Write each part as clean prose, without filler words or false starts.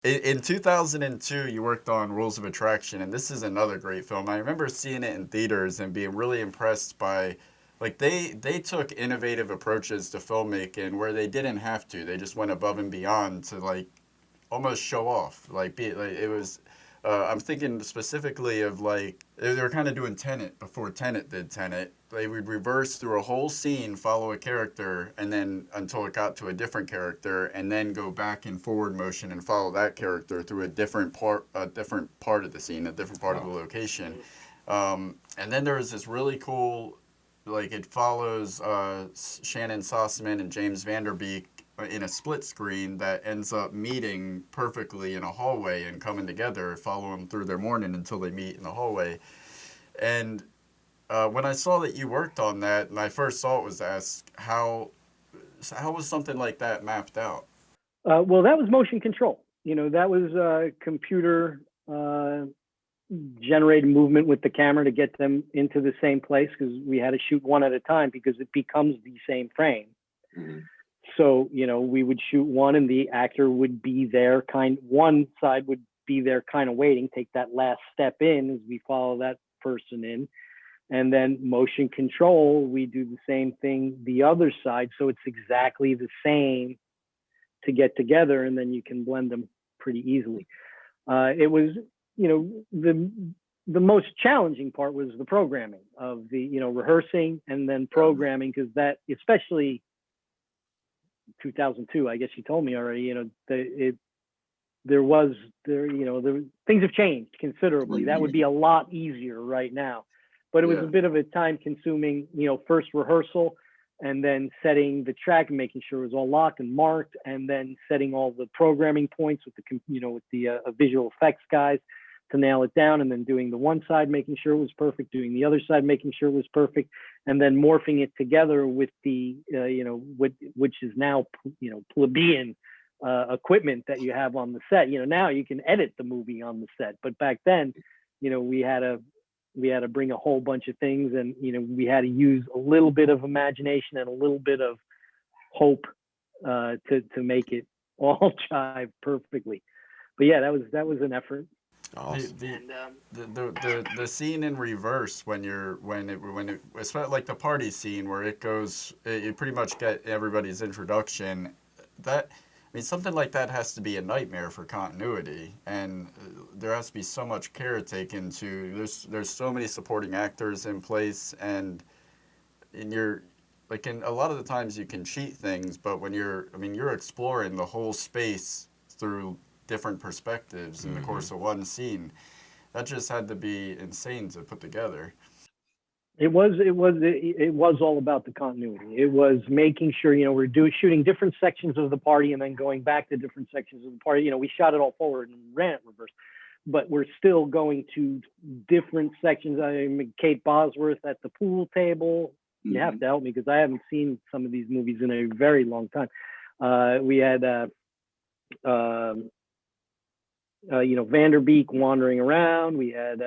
In 2002, you worked on Rules of Attraction, and this is another great film. I remember seeing it in theaters and being really impressed by, like they took innovative approaches to filmmaking where they didn't have to. They just went above and beyond to like almost show off. Like be like it was. I'm thinking specifically of like they were kind of doing Tenet before Tenet did Tenet. They would reverse through a whole scene, follow a character, and then until it got to a different character, and then go back in forward motion and follow that character through a different part of the scene, a different part of the Wow. location. And then there was this really cool, like it follows Shannon Sossman and James Vanderbeek in a split screen that ends up meeting perfectly in a hallway and coming together, follow them through their morning until they meet in the hallway. And when I saw that you worked on that, my first thought was to ask how was something like that mapped out? Well, that was motion control. That was computer generated movement with the camera to get them into the same place because we had to shoot one at a time because it becomes the same frame. Hmm. So, we would shoot one and the actor would be there one side would be there kind of waiting, take that last step in as we follow that person in. And then motion control, we do the same thing the other side. So it's exactly the same to get together, and then you can blend them pretty easily. It was, the most challenging part was the programming of the, rehearsing and then programming, because that, especially 2002, I guess you told me already, things have changed considerably. That would be a lot easier right now, but it was a Yeah. bit of a time consuming, first rehearsal and then setting the track and making sure it was all locked and marked, and then setting all the programming points with the visual effects guys to nail it down, and then doing the one side, making sure it was perfect, doing the other side, making sure it was perfect, and then morphing it together with the, which is now, plebeian equipment that you have on the set. Now you can edit the movie on the set, but back then, we had to bring a whole bunch of things, and we had to use a little bit of imagination and a little bit of hope to make it all jive perfectly. But yeah, that was an effort. The Awesome. the And the scene in reverse when it especially like the party scene where it goes you pretty much get everybody's introduction. That I mean something like that has to be a nightmare for continuity, and there has to be so much care taken to there's so many supporting actors in place, and in your like in a lot of the times you can cheat things, but when you're exploring the whole space through different perspectives in the Hmm. course of one scene. That just had to be insane to put together. it was all about the continuity. It was making sure, we're shooting different sections of the party and then going back to different sections of the party. We shot it all forward and ran it reverse, but we're still going to different sections. I mean, Kate Bosworth at the pool table. You have Hmm. to help me because I haven't seen some of these movies in a very long time. We had um Vanderbeek wandering around. We had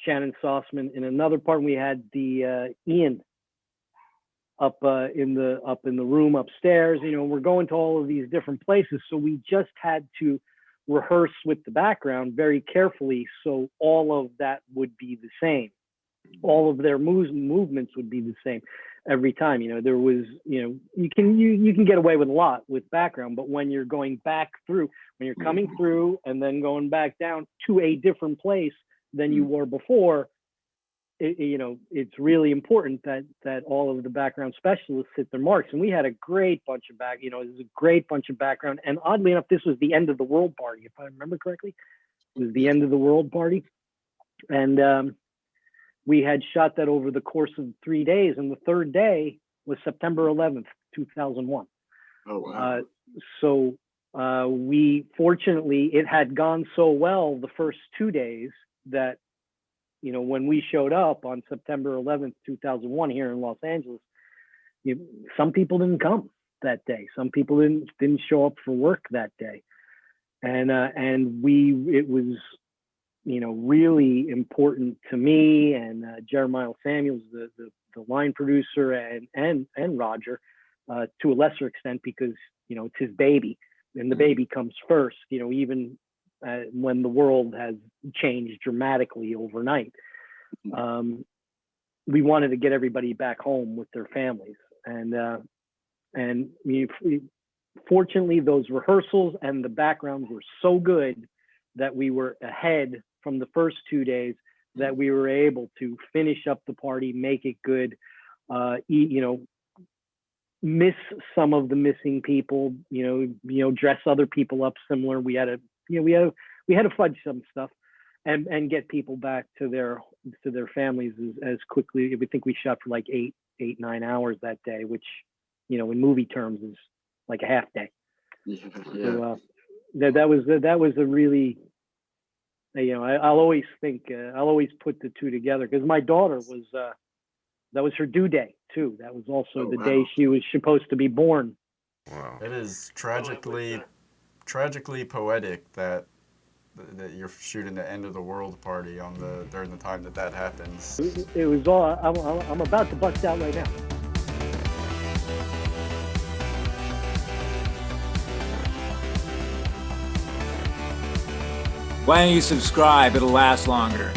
Shannon Sossman in another part. We had the Ian up in the room upstairs. We're going to all of these different places, so we just had to rehearse with the background very carefully, so all of that would be the same. All of their movements would be the same every time. There was, you can get away with a lot with background, but when you're going back through, when you're coming through and then going back down to a different place than you were before, it's really important that all of the background specialists hit their marks. And we had a great bunch of it was a great bunch of background. And oddly enough, this was the end of the world party, if I remember correctly. It was the end of the world party, and we had shot that over the course of 3 days, and the third day was September 11th, 2001. Oh wow. Uh, so we fortunately, it had gone so well the first 2 days that when we showed up on September 11th, 2001 here in Los Angeles, some people didn't come that day. Some people didn't show up for work that day, and it was really important to me and Jeremiah Samuels, the line producer, and Roger, to a lesser extent because it's his baby. and the baby comes first, even when the world has changed dramatically overnight. We wanted to get everybody back home with their families, and fortunately, those rehearsals and the backgrounds were so good that we were ahead from the first 2 days, that we were able to finish up the party, make it good, miss some of the missing people, dress other people up similar. We had to fudge some stuff and get people back to their families as quickly. We think we shot for like 9 hours that day, which, in movie terms is like a half day. Yeah. So that was a really, I'll always put the two together, because my daughter that was her due day too. That was also the day she was supposed to be born. Wow. It is tragically poetic that you're shooting the end of the world party during the time that happens. It was all. I'm about to bust out right now. Why don't you subscribe? It'll last longer.